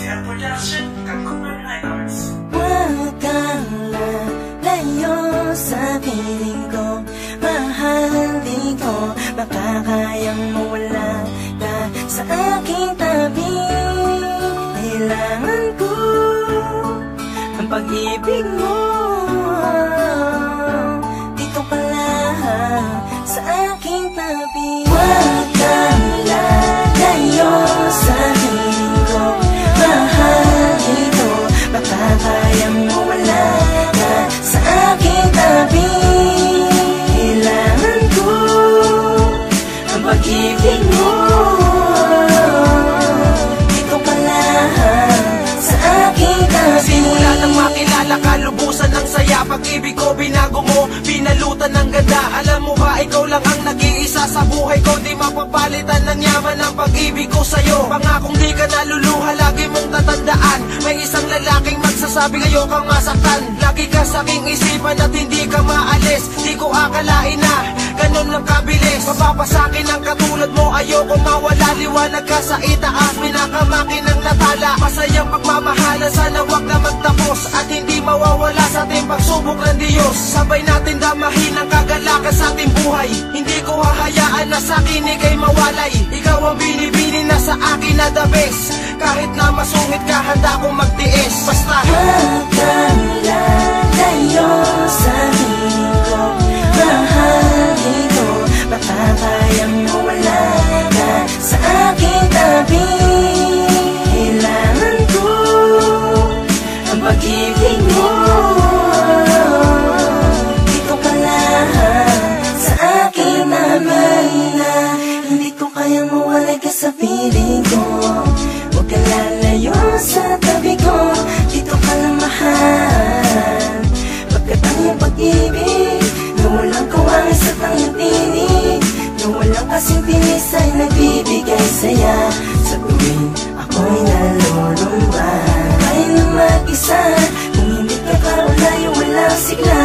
Music Production, Kangkungan Records. Huwag kang lalayo sa piling ko, mahalin ko, baka kayang mawala ka sa aking tabi. Kailangan ko ang pag-ibig mo, dito ka lang sa aking tabi. Huwag kang lalayo sa piling ko, mahalin ko, baka kayang mawala ka sa aking tabi. Kailangan ko ang pag-ibig mo, dito ka lang sa aking tabi. Simula nang makilala ka, lubusan ng saya. Pag-ibig ko binago mo, pinalutan ng ganda. Alam mo ba, ikaw lang ang nag-iisa sa buhay ko. Di mapapalitan ng yaman ang pag-ibig ko sa'yo. Pangakong di ka naluluha, lagi mong tatandaan. May isang lalaking magsasabi ngayon kang masaktan. Lagi ka sa aking isipan at hindi ka maalis. Di ko akalain na ganun lang kabilis. Mapapasakin ang katulad mo, ayoko mawala. Liwanag ka sa itaas, pinakamakin ng natala. Masayang pagmamahalan, sana wag na magtapos. At hindi mawawala sa ating pagsubok ng Diyos. Sabay natin damahin ang kagalakan sa ating buhay. Hindi ko hahayaan na sa akin ika'y mawalay. Ikaw ang binibini na sa akin na the best. Kahit na masungit ka, handa kong magtiis. Basta huwag kang lalayo sa piling ko, mahalin ko, baka kayang mawala ka sa aking tabi. Kailangan ko ang pag-ibig mo, dito ka lang sa aking tabi. Hindi ko kayang mawala ka sa piling ko, huwag ka lalayo sa tabi ko, dito ka lang mahal. Pagkat ang iyong pag-ibig na walang kawangis at ang iyong tinig, na walang kasing tinis ay nagbibigay saya. Sa tuwing ako'y nalulumba, kaya na mag-isa, kung hindi ka kaulayo walang sigla.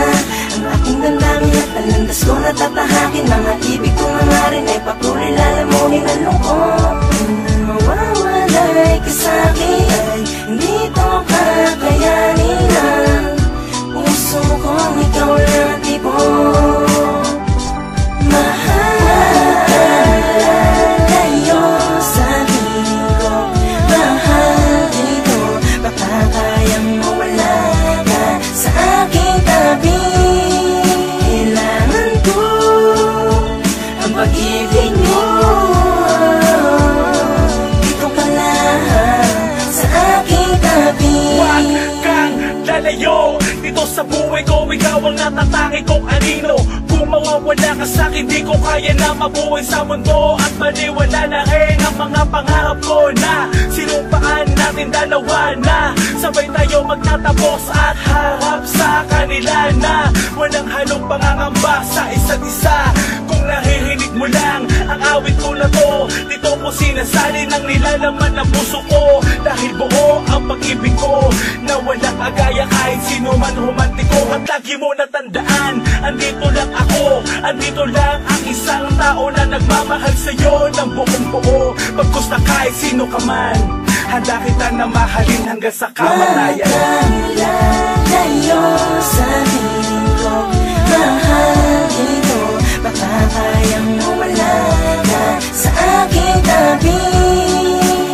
Ang aking damdamin at ang landas ko natatahakin, mga ibig kong nangarin ay patuloy lalamunin ang lungkot. Mawawalay ka sa'kin ay hindi ito kakayanin ng puso kong ikaw lang ang tibok. Mahalayo sa piling ko, mahalin ko, baka kayang mawala ka sa aking tabi. Kailangan ko ang pag-ibig mo, dito ka lang sa aking tabi. Huwag kang lalayo dito sa buhay ko, ikaw ang natatangi kong anino. Kung mawawala ka sa'kin, di ko kaya na mabuhay sa mundo. At maliwala na rin ang mga pangarap ko na sinumpaan natin dalawa na sabay tayo magtatapos at harap sa kanila na walang halong pangangamba sa isa't isa. Kung nahihinig mo lang ang awit ko na to, dito ko sinasali ng nilalaman ng puso ko. Dahil buo ang pag-ibig ko na walang agaya kahit sino man romantiko. At lagi mo natandaan, andito lang ako, andito lang ang isang tao na nagmamahal sa'yo ng buong buo. Pagkus na kahit sino ka man, handa kita na mahalin hanggang sa kamatayan. Huwag kang lalayo sa piling ko, mahalin ko, baka kayang mawala ka sa aking tabi.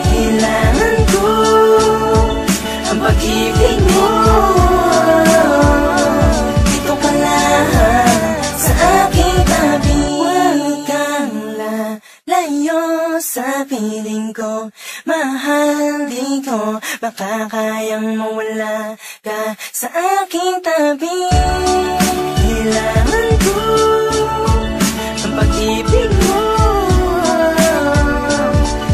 Kailangan ko ang pag-ibig mo, dito ka lang sa aking tabi. Huwag kang lalayo sa piling ko, mahalin ko, baka kayang mawala ka sa aking tabi. Kailangan ko ang pag-ibig mo,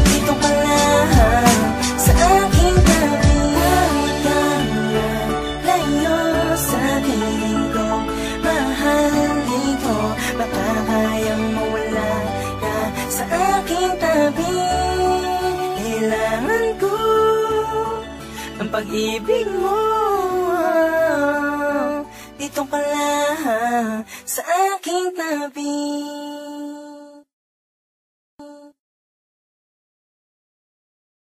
dito ka lang sa aking tabi. Huwag kang lalayo sa piling ko, mahalin ko, baka kayang mawala ka sa aking tabi. Kailangan ko ang pag-ibig mo, dito ka lang sa aking tabi.